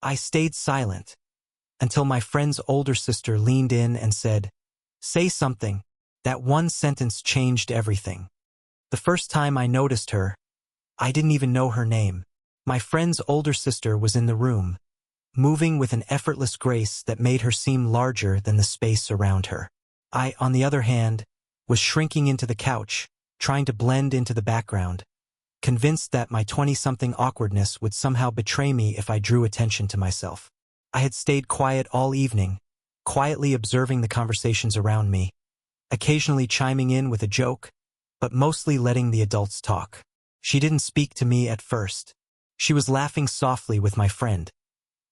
I stayed silent until my friend's older sister leaned in and said, "Say something." That one sentence changed everything. The first time I noticed her, I didn't even know her name. My friend's older sister was in the room, moving with an effortless grace that made her seem larger than the space around her. I, on the other hand, was shrinking into the couch, trying to blend into the background, convinced that my 20-something awkwardness would somehow betray me if I drew attention to myself. I had stayed quiet all evening, quietly observing the conversations around me, occasionally chiming in with a joke, but mostly letting the adults talk. She didn't speak to me at first. She was laughing softly with my friend,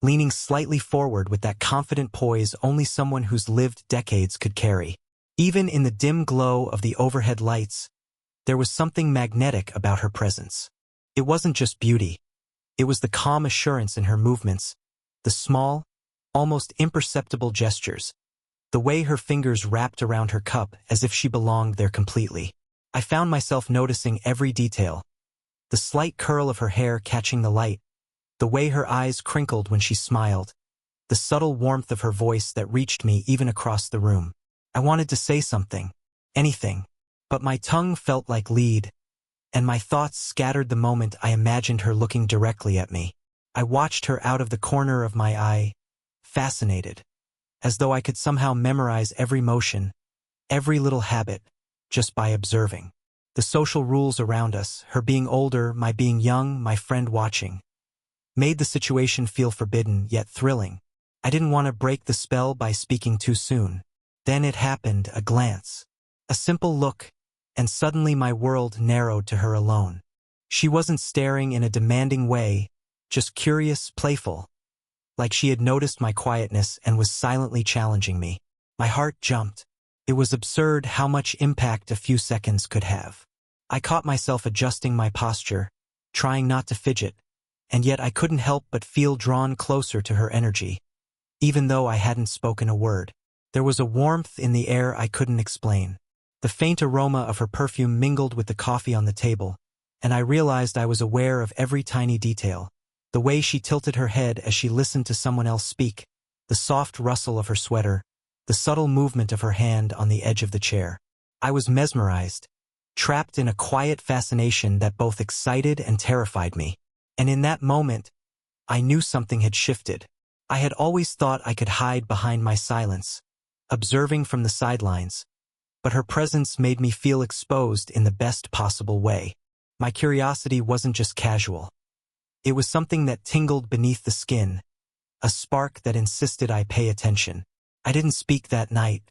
leaning slightly forward with that confident poise only someone who's lived decades could carry. Even in the dim glow of the overhead lights, there was something magnetic about her presence. It wasn't just beauty. It was the calm assurance in her movements, the small, almost imperceptible gestures, the way her fingers wrapped around her cup as if she belonged there completely. I found myself noticing every detail, the slight curl of her hair catching the light, the way her eyes crinkled when she smiled, the subtle warmth of her voice that reached me even across the room. I wanted to say something, anything, but my tongue felt like lead, and my thoughts scattered the moment I imagined her looking directly at me. I watched her out of the corner of my eye, fascinated, as though I could somehow memorize every motion, every little habit, just by observing. The social rules around us, her being older, my being young, my friend watching, made the situation feel forbidden yet thrilling. I didn't want to break the spell by speaking too soon. Then it happened, a glance, a simple look, and suddenly my world narrowed to her alone. She wasn't staring in a demanding way, just curious, playful, like she had noticed my quietness and was silently challenging me. My heart jumped. It was absurd how much impact a few seconds could have. I caught myself adjusting my posture, trying not to fidget, and yet I couldn't help but feel drawn closer to her energy. Even though I hadn't spoken a word, there was a warmth in the air I couldn't explain. The faint aroma of her perfume mingled with the coffee on the table, and I realized I was aware of every tiny detail. The way she tilted her head as she listened to someone else speak, the soft rustle of her sweater, the subtle movement of her hand on the edge of the chair. I was mesmerized, trapped in a quiet fascination that both excited and terrified me. And in that moment, I knew something had shifted. I had always thought I could hide behind my silence, observing from the sidelines, but her presence made me feel exposed in the best possible way. My curiosity wasn't just casual. It was something that tingled beneath the skin, a spark that insisted I pay attention. I didn't speak that night,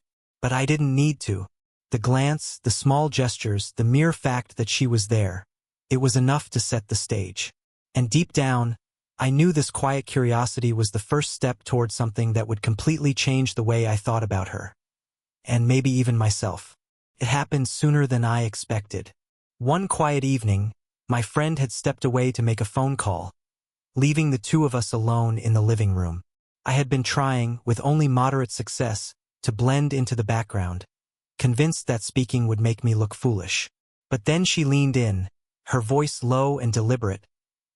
but I didn't need to. The glance, the small gestures, the mere fact that she was there, it was enough to set the stage. And deep down, I knew this quiet curiosity was the first step toward something that would completely change the way I thought about her, and maybe even myself. It happened sooner than I expected. One quiet evening, my friend had stepped away to make a phone call, leaving the two of us alone in the living room. I had been trying, with only moderate success, to blend into the background, convinced that speaking would make me look foolish. But then she leaned in, her voice low and deliberate,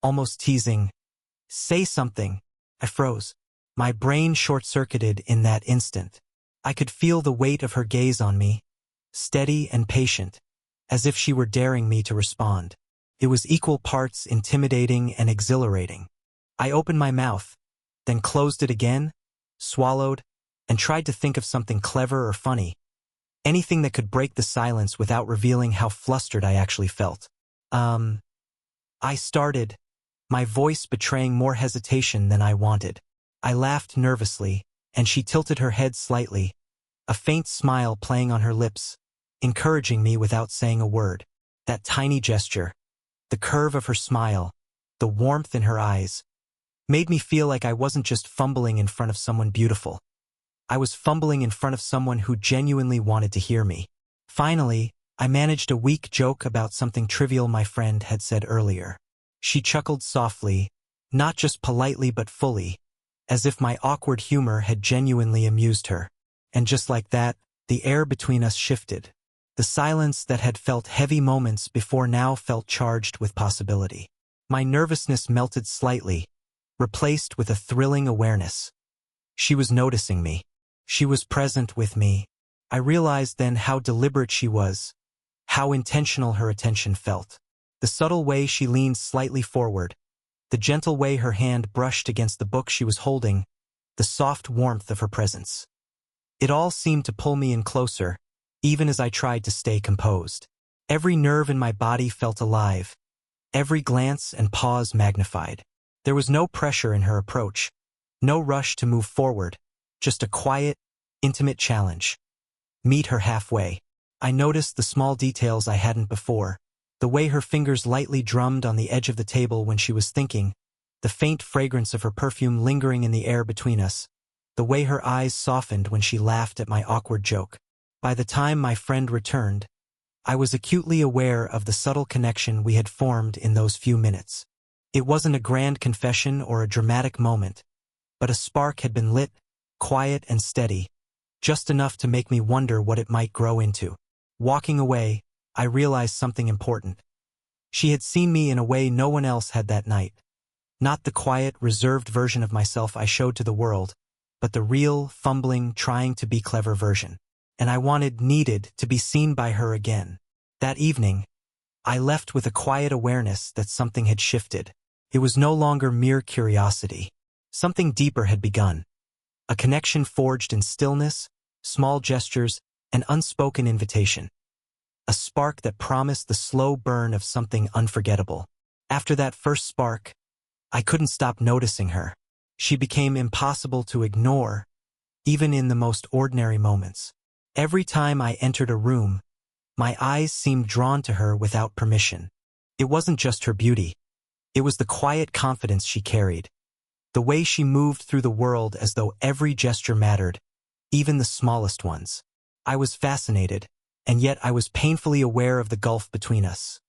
almost teasing, "Say something." I froze. My brain short-circuited in that instant. I could feel the weight of her gaze on me, steady and patient, as if she were daring me to respond. It was equal parts intimidating and exhilarating. I opened my mouth, then closed it again, swallowed, and tried to think of something clever or funny, anything that could break the silence without revealing how flustered I actually felt. I started, my voice betraying more hesitation than I wanted. I laughed nervously, and she tilted her head slightly, a faint smile playing on her lips, encouraging me without saying a word. That tiny gesture, the curve of her smile, the warmth in her eyes, made me feel like I wasn't just fumbling in front of someone beautiful. I was fumbling in front of someone who genuinely wanted to hear me. Finally, I managed a weak joke about something trivial my friend had said earlier. She chuckled softly, not just politely but fully, as if my awkward humor had genuinely amused her. And just like that, the air between us shifted. The silence that had felt heavy moments before now felt charged with possibility. My nervousness melted slightly, replaced with a thrilling awareness. She was noticing me. She was present with me. I realized then how deliberate she was, how intentional her attention felt. The subtle way she leaned slightly forward, the gentle way her hand brushed against the book she was holding, the soft warmth of her presence. It all seemed to pull me in closer, even as I tried to stay composed. Every nerve in my body felt alive, every glance and pause magnified. There was no pressure in her approach, no rush to move forward, just a quiet, intimate challenge. Meet her halfway. I noticed the small details I hadn't before, the way her fingers lightly drummed on the edge of the table when she was thinking, the faint fragrance of her perfume lingering in the air between us, the way her eyes softened when she laughed at my awkward joke. By the time my friend returned, I was acutely aware of the subtle connection we had formed in those few minutes. It wasn't a grand confession or a dramatic moment, but a spark had been lit, quiet and steady, just enough to make me wonder what it might grow into. Walking away, I realized something important. She had seen me in a way no one else had that night. Not the quiet, reserved version of myself I showed to the world, but the real, fumbling, trying to be clever version. And I needed to be seen by her again. That evening, I left with a quiet awareness that something had shifted. It was no longer mere curiosity. Something deeper had begun. A connection forged in stillness, small gestures, and unspoken invitation. A spark that promised the slow burn of something unforgettable. After that first spark, I couldn't stop noticing her. She became impossible to ignore, even in the most ordinary moments. Every time I entered a room, my eyes seemed drawn to her without permission. It wasn't just her beauty. It was the quiet confidence she carried. The way she moved through the world as though every gesture mattered, even the smallest ones. I was fascinated, and yet I was painfully aware of the gulf between us.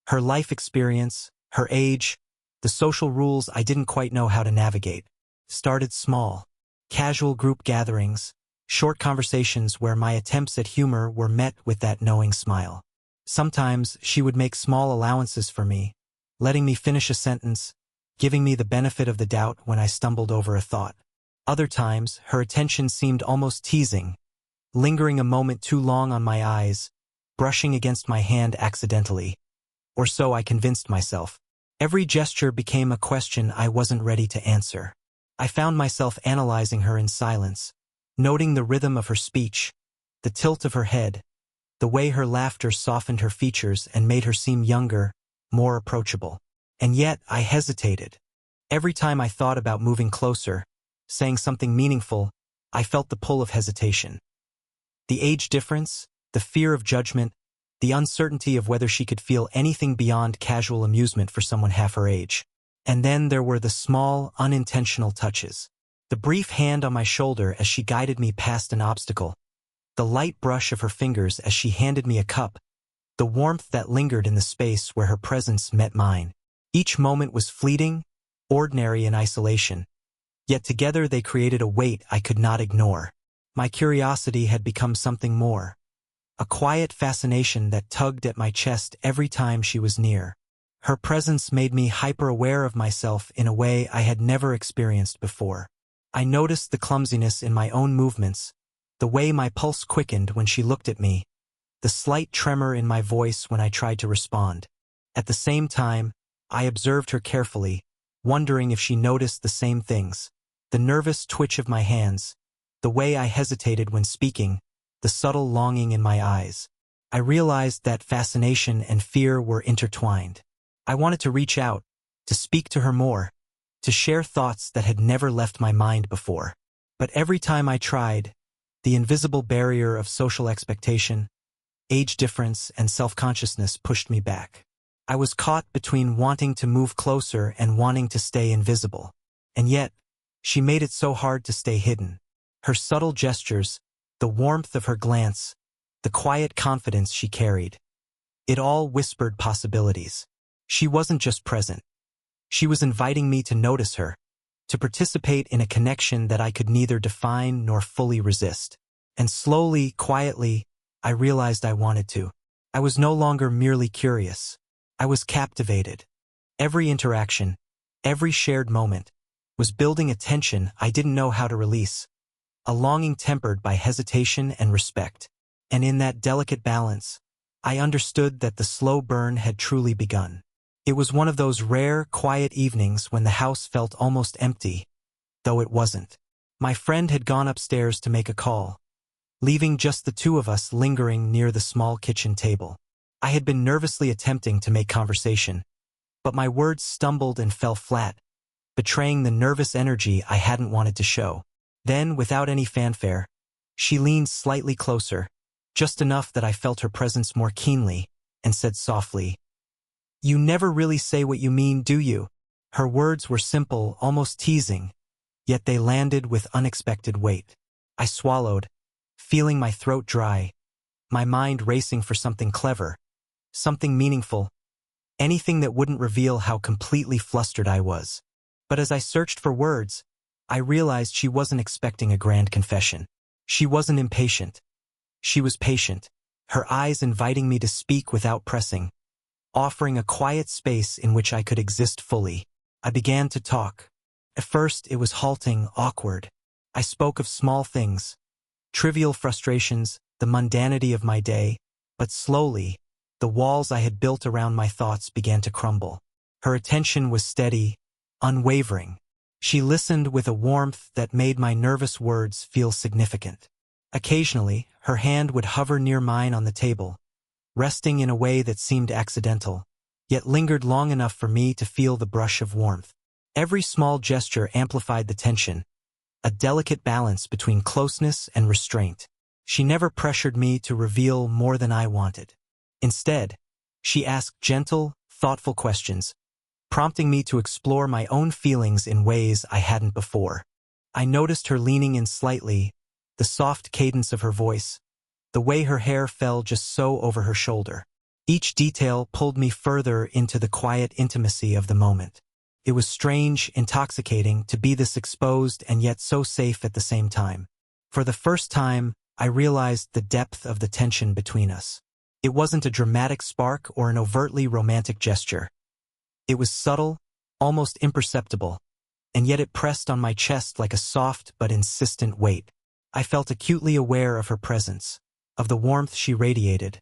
Her life experience, her age, the social rules I didn't quite know how to navigate. Started small. Casual group gatherings, short conversations where my attempts at humor were met with that knowing smile. Sometimes she would make small allowances for me, letting me finish a sentence, giving me the benefit of the doubt when I stumbled over a thought. Other times, her attention seemed almost teasing, lingering a moment too long on my eyes, brushing against my hand accidentally. Or so I convinced myself. Every gesture became a question I wasn't ready to answer. I found myself analyzing her in silence, noting the rhythm of her speech, the tilt of her head, the way her laughter softened her features and made her seem younger, more approachable. And yet I hesitated. Every time I thought about moving closer, saying something meaningful, I felt the pull of hesitation. The age difference, the fear of judgment, the uncertainty of whether she could feel anything beyond casual amusement for someone half her age. And then there were the small, unintentional touches. The brief hand on my shoulder as she guided me past an obstacle, the light brush of her fingers as she handed me a cup, the warmth that lingered in the space where her presence met mine. Each moment was fleeting, ordinary in isolation, yet together they created a weight I could not ignore. My curiosity had become something more, a quiet fascination that tugged at my chest every time she was near. Her presence made me hyper-aware of myself in a way I had never experienced before. I noticed the clumsiness in my own movements, the way my pulse quickened when she looked at me, the slight tremor in my voice when I tried to respond. At the same time, I observed her carefully, wondering if she noticed the same things. The nervous twitch of my hands, the way I hesitated when speaking, the subtle longing in my eyes. I realized that fascination and fear were intertwined. I wanted to reach out, to speak to her more, to share thoughts that had never left my mind before. But every time I tried, the invisible barrier of social expectation, age difference, and self-consciousness pushed me back. I was caught between wanting to move closer and wanting to stay invisible. And yet, she made it so hard to stay hidden. Her subtle gestures, the warmth of her glance, the quiet confidence she carried. It all whispered possibilities. She wasn't just present. She was inviting me to notice her, to participate in a connection that I could neither define nor fully resist. And slowly, quietly, I realized I wanted to. I was no longer merely curious. I was captivated. Every interaction, every shared moment, was building a tension I didn't know how to release, a longing tempered by hesitation and respect. And in that delicate balance, I understood that the slow burn had truly begun. It was one of those rare, quiet evenings when the house felt almost empty, though it wasn't. My friend had gone upstairs to make a call, leaving just the two of us lingering near the small kitchen table. I had been nervously attempting to make conversation, but my words stumbled and fell flat, betraying the nervous energy I hadn't wanted to show. Then, without any fanfare, she leaned slightly closer, just enough that I felt her presence more keenly, and said softly, "You never really say what you mean, do you?" Her words were simple, almost teasing, yet they landed with unexpected weight. I swallowed, feeling my throat dry, my mind racing for something clever, something meaningful, anything that wouldn't reveal how completely flustered I was. But as I searched for words, I realized she wasn't expecting a grand confession. She wasn't impatient. She was patient, her eyes inviting me to speak without pressing, offering a quiet space in which I could exist fully. I began to talk. At first, it was halting, awkward. I spoke of small things, trivial frustrations, the mundanity of my day, but slowly, the walls I had built around my thoughts began to crumble. Her attention was steady, unwavering. She listened with a warmth that made my nervous words feel significant. Occasionally, her hand would hover near mine on the table, resting in a way that seemed accidental, yet lingered long enough for me to feel the brush of warmth. Every small gesture amplified the tension, a delicate balance between closeness and restraint. She never pressured me to reveal more than I wanted. Instead, she asked gentle, thoughtful questions, prompting me to explore my own feelings in ways I hadn't before. I noticed her leaning in slightly, the soft cadence of her voice, the way her hair fell just so over her shoulder. Each detail pulled me further into the quiet intimacy of the moment. It was strange, intoxicating to be this exposed and yet so safe at the same time. For the first time, I realized the depth of the tension between us. It wasn't a dramatic spark or an overtly romantic gesture. It was subtle, almost imperceptible, and yet it pressed on my chest like a soft but insistent weight. I felt acutely aware of her presence, of the warmth she radiated,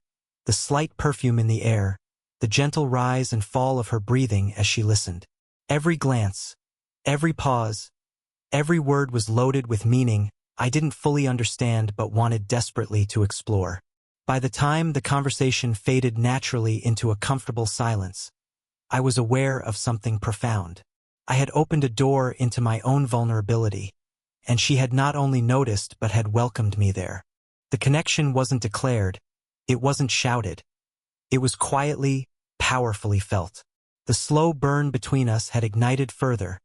the slight perfume in the air, the gentle rise and fall of her breathing as she listened. Every glance, every pause, every word was loaded with meaning I didn't fully understand but wanted desperately to explore. By the time the conversation faded naturally into a comfortable silence, I was aware of something profound. I had opened a door into my own vulnerability, and she had not only noticed but had welcomed me there. The connection wasn't declared, it wasn't shouted. It was quietly, powerfully felt. The slow burn between us had ignited further,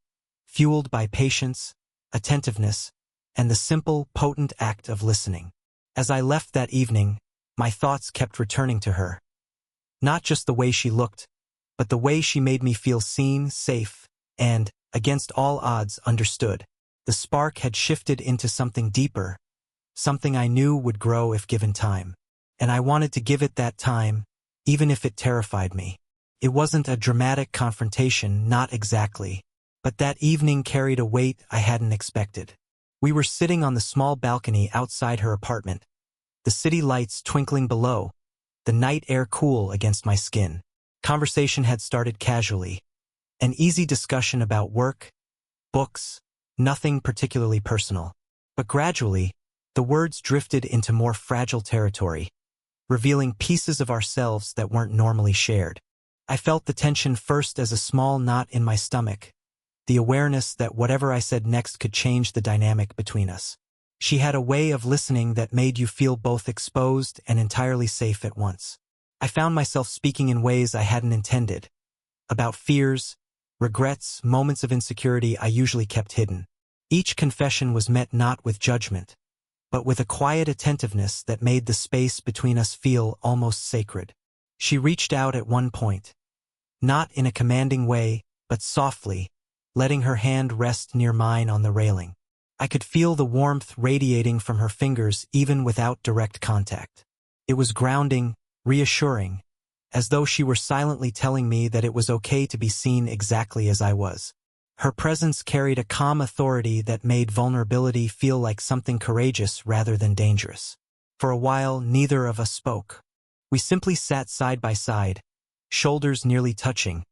fueled by patience, attentiveness, and the simple, potent act of listening. As I left that evening, my thoughts kept returning to her. Not just the way she looked, but the way she made me feel seen, safe, and, against all odds, understood. The spark had shifted into something deeper, something I knew would grow if given time. And I wanted to give it that time, even if it terrified me. It wasn't a dramatic confrontation, not exactly, but that evening carried a weight I hadn't expected. We were sitting on the small balcony outside her apartment, the city lights twinkling below, the night air cool against my skin. Conversation had started casually, an easy discussion about work, books, nothing particularly personal. But gradually, the words drifted into more fragile territory, revealing pieces of ourselves that weren't normally shared. I felt the tension first as a small knot in my stomach, the awareness that whatever I said next could change the dynamic between us. She had a way of listening that made you feel both exposed and entirely safe at once. I found myself speaking in ways I hadn't intended, about fears, regrets, moments of insecurity I usually kept hidden. Each confession was met not with judgment, but with a quiet attentiveness that made the space between us feel almost sacred. She reached out at one point, not in a commanding way, but softly, letting her hand rest near mine on the railing. I could feel the warmth radiating from her fingers even without direct contact. It was grounding, reassuring, as though she were silently telling me that it was okay to be seen exactly as I was. Her presence carried a calm authority that made vulnerability feel like something courageous rather than dangerous. For a while, neither of us spoke. We simply sat side by side, shoulders nearly touching,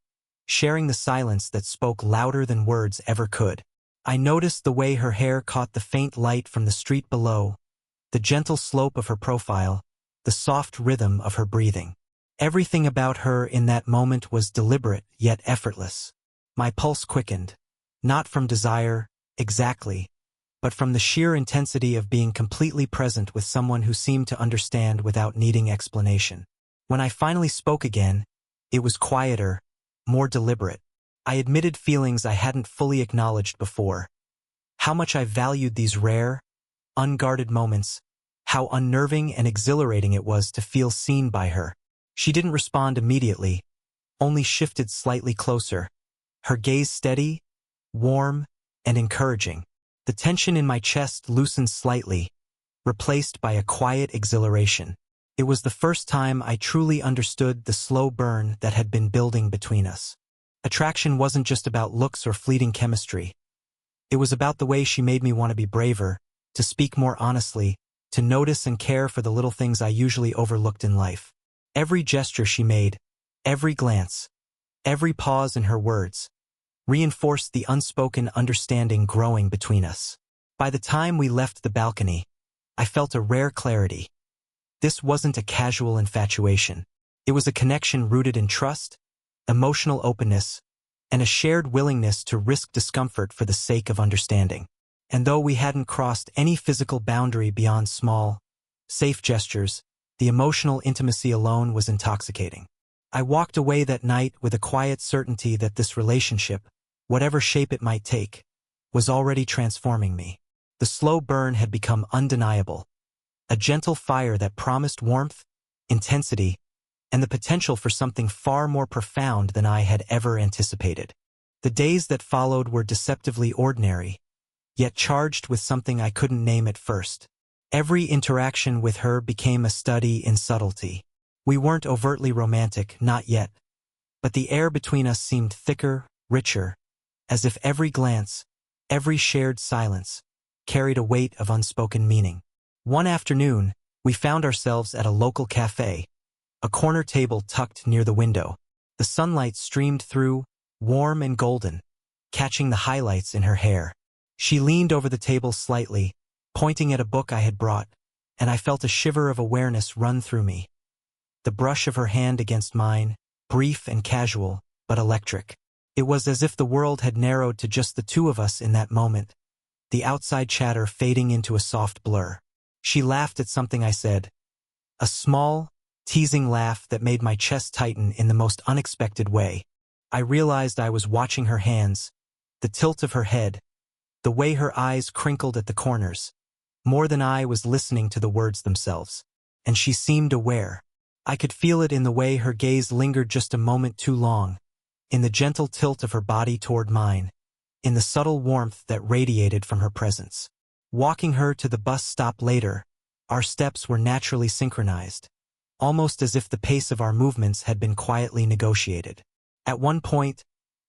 sharing the silence that spoke louder than words ever could. I noticed the way her hair caught the faint light from the street below, the gentle slope of her profile, the soft rhythm of her breathing. Everything about her in that moment was deliberate yet effortless. My pulse quickened, not from desire, exactly, but from the sheer intensity of being completely present with someone who seemed to understand without needing explanation. When I finally spoke again, it was quieter, more deliberate. I admitted feelings I hadn't fully acknowledged before. How much I valued these rare, unguarded moments, how unnerving and exhilarating it was to feel seen by her. She didn't respond immediately, only shifted slightly closer, her gaze steady, warm, and encouraging. The tension in my chest loosened slightly, replaced by a quiet exhilaration. It was the first time I truly understood the slow burn that had been building between us. Attraction wasn't just about looks or fleeting chemistry. It was about the way she made me want to be braver, to speak more honestly, to notice and care for the little things I usually overlooked in life. Every gesture she made, every glance, every pause in her words, reinforced the unspoken understanding growing between us. By the time we left the balcony, I felt a rare clarity. This wasn't a casual infatuation. It was a connection rooted in trust, emotional openness, and a shared willingness to risk discomfort for the sake of understanding. And though we hadn't crossed any physical boundary beyond small, safe gestures, the emotional intimacy alone was intoxicating. I walked away that night with a quiet certainty that this relationship, whatever shape it might take, was already transforming me. The slow burn had become undeniable, a gentle fire that promised warmth, intensity, and the potential for something far more profound than I had ever anticipated. The days that followed were deceptively ordinary, yet charged with something I couldn't name at first. Every interaction with her became a study in subtlety. We weren't overtly romantic, not yet, but the air between us seemed thicker, richer, as if every glance, every shared silence, carried a weight of unspoken meaning. One afternoon, we found ourselves at a local cafe, a corner table tucked near the window. The sunlight streamed through, warm and golden, catching the highlights in her hair. She leaned over the table slightly, pointing at a book I had brought, and I felt a shiver of awareness run through me. The brush of her hand against mine, brief and casual, but electric. It was as if the world had narrowed to just the two of us in that moment, the outside chatter fading into a soft blur. She laughed at something I said, a small, teasing laugh that made my chest tighten in the most unexpected way. I realized I was watching her hands, the tilt of her head, the way her eyes crinkled at the corners. More than I was listening to the words themselves. And she seemed aware. I could feel it in the way her gaze lingered just a moment too long, in the gentle tilt of her body toward mine, in the subtle warmth that radiated from her presence. Walking her to the bus stop later, our steps were naturally synchronized, almost as if the pace of our movements had been quietly negotiated. At one point,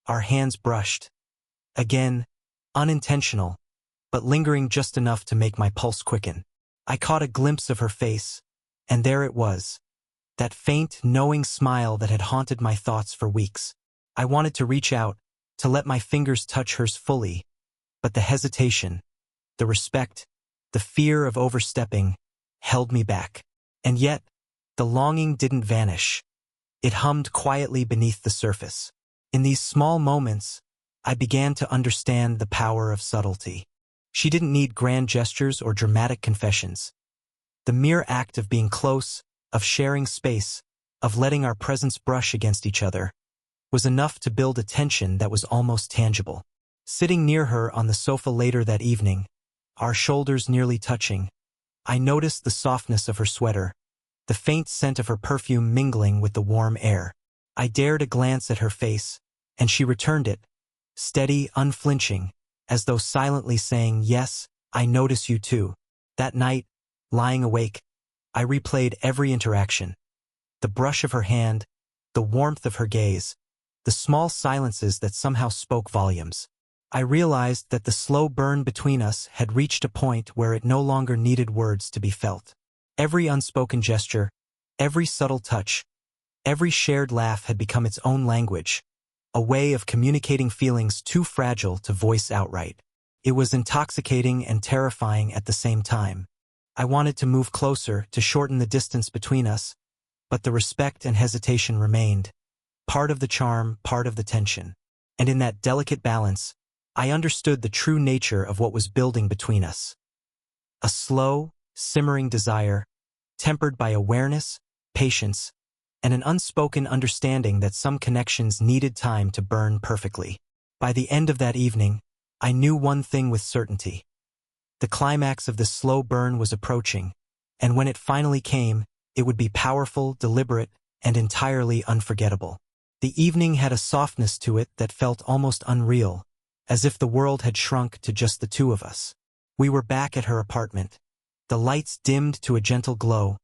our hands brushed. Again, unintentional, but lingering just enough to make my pulse quicken. I caught a glimpse of her face, and there it was, that faint, knowing smile that had haunted my thoughts for weeks. I wanted to reach out, to let my fingers touch hers fully, but the hesitation, the respect, the fear of overstepping, held me back. And yet, the longing didn't vanish. It hummed quietly beneath the surface. In these small moments, I began to understand the power of subtlety. She didn't need grand gestures or dramatic confessions. The mere act of being close, of sharing space, of letting our presence brush against each other, was enough to build a tension that was almost tangible. Sitting near her on the sofa later that evening, our shoulders nearly touching, I noticed the softness of her sweater, the faint scent of her perfume mingling with the warm air. I dared a glance at her face, and she returned it, steady, unflinching, as though silently saying, "Yes, I notice you too." That night, lying awake, I replayed every interaction. The brush of her hand, the warmth of her gaze, the small silences that somehow spoke volumes. I realized that the slow burn between us had reached a point where it no longer needed words to be felt. Every unspoken gesture, every subtle touch, every shared laugh had become its own language, a way of communicating feelings too fragile to voice outright. It was intoxicating and terrifying at the same time. I wanted to move closer, to shorten the distance between us, but the respect and hesitation remained, part of the charm, part of the tension. And in that delicate balance, I understood the true nature of what was building between us. A slow, simmering desire, tempered by awareness, patience, and an unspoken understanding that some connections needed time to burn perfectly. By the end of that evening, I knew one thing with certainty. The climax of this slow burn was approaching, and when it finally came, it would be powerful, deliberate, and entirely unforgettable. The evening had a softness to it that felt almost unreal, as if the world had shrunk to just the two of us. We were back at her apartment, the lights dimmed to a gentle glow,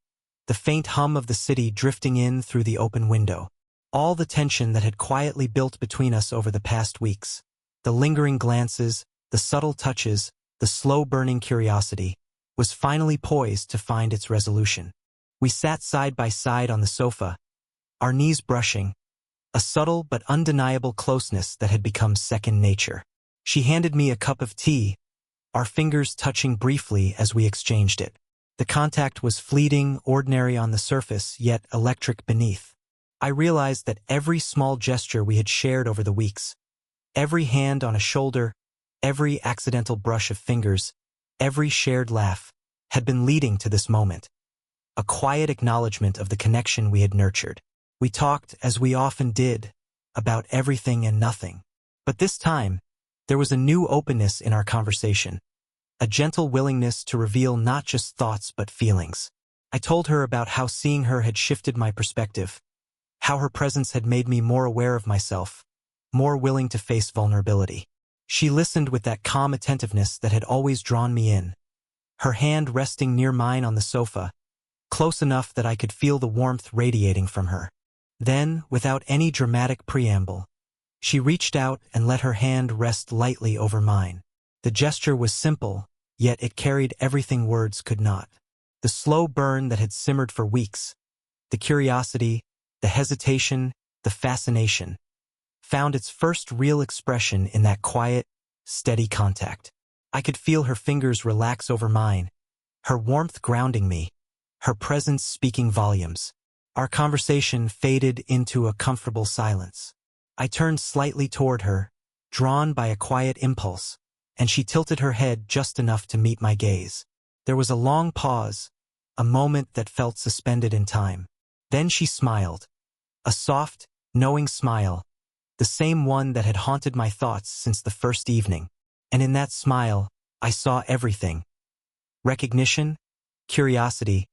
the faint hum of the city drifting in through the open window. All the tension that had quietly built between us over the past weeks, the lingering glances, the subtle touches, the slow-burning curiosity, was finally poised to find its resolution. We sat side by side on the sofa, our knees brushing, a subtle but undeniable closeness that had become second nature. She handed me a cup of tea, our fingers touching briefly as we exchanged it. The contact was fleeting, ordinary on the surface, yet electric beneath. I realized that every small gesture we had shared over the weeks, every hand on a shoulder, every accidental brush of fingers, every shared laugh, had been leading to this moment. A quiet acknowledgement of the connection we had nurtured. We talked, as we often did, about everything and nothing. But this time, there was a new openness in our conversation, a gentle willingness to reveal not just thoughts but feelings. I told her about how seeing her had shifted my perspective, how her presence had made me more aware of myself, more willing to face vulnerability. She listened with that calm attentiveness that had always drawn me in, her hand resting near mine on the sofa, close enough that I could feel the warmth radiating from her. Then, without any dramatic preamble, she reached out and let her hand rest lightly over mine. The gesture was simple, yet it carried everything words could not. The slow burn that had simmered for weeks, the curiosity, the hesitation, the fascination, found its first real expression in that quiet, steady contact. I could feel her fingers relax over mine, her warmth grounding me, her presence speaking volumes. Our conversation faded into a comfortable silence. I turned slightly toward her, drawn by a quiet impulse, and she tilted her head just enough to meet my gaze. There was a long pause, a moment that felt suspended in time. Then she smiled, a soft, knowing smile, the same one that had haunted my thoughts since the first evening. And in that smile, I saw everything: recognition, curiosity,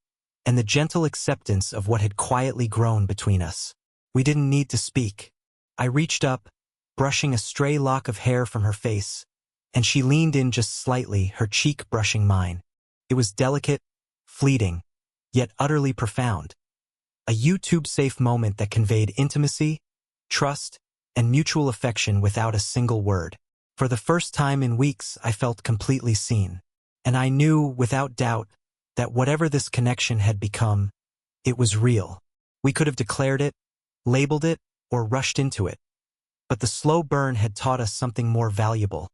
and the gentle acceptance of what had quietly grown between us. We didn't need to speak. I reached up, brushing a stray lock of hair from her face, and she leaned in just slightly, her cheek brushing mine. It was delicate, fleeting, yet utterly profound. A YouTube-safe moment that conveyed intimacy, trust, and mutual affection without a single word. For the first time in weeks, I felt completely seen. And I knew, without doubt, that whatever this connection had become, it was real. We could have declared it, labeled it, or rushed into it. But the slow burn had taught us something more valuable: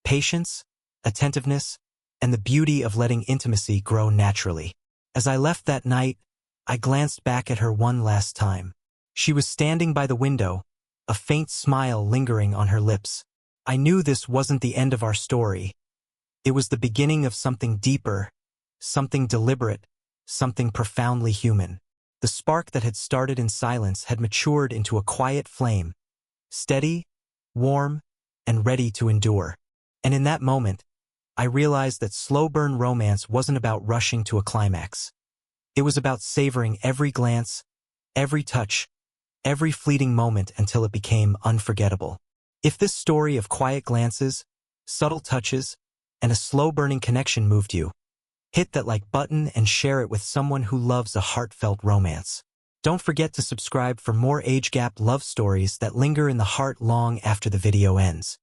patience, attentiveness, and the beauty of letting intimacy grow naturally. As I left that night, I glanced back at her one last time. She was standing by the window, a faint smile lingering on her lips. I knew this wasn't the end of our story. It was the beginning of something deeper, something deliberate, something profoundly human. The spark that had started in silence had matured into a quiet flame, steady, warm, and ready to endure. And in that moment, I realized that slow-burn romance wasn't about rushing to a climax. It was about savoring every glance, every touch, every fleeting moment until it became unforgettable. If this story of quiet glances, subtle touches, and a slow-burning connection moved you, hit that like button and share it with someone who loves a heartfelt romance. Don't forget to subscribe for more age gap love stories that linger in the heart long after the video ends.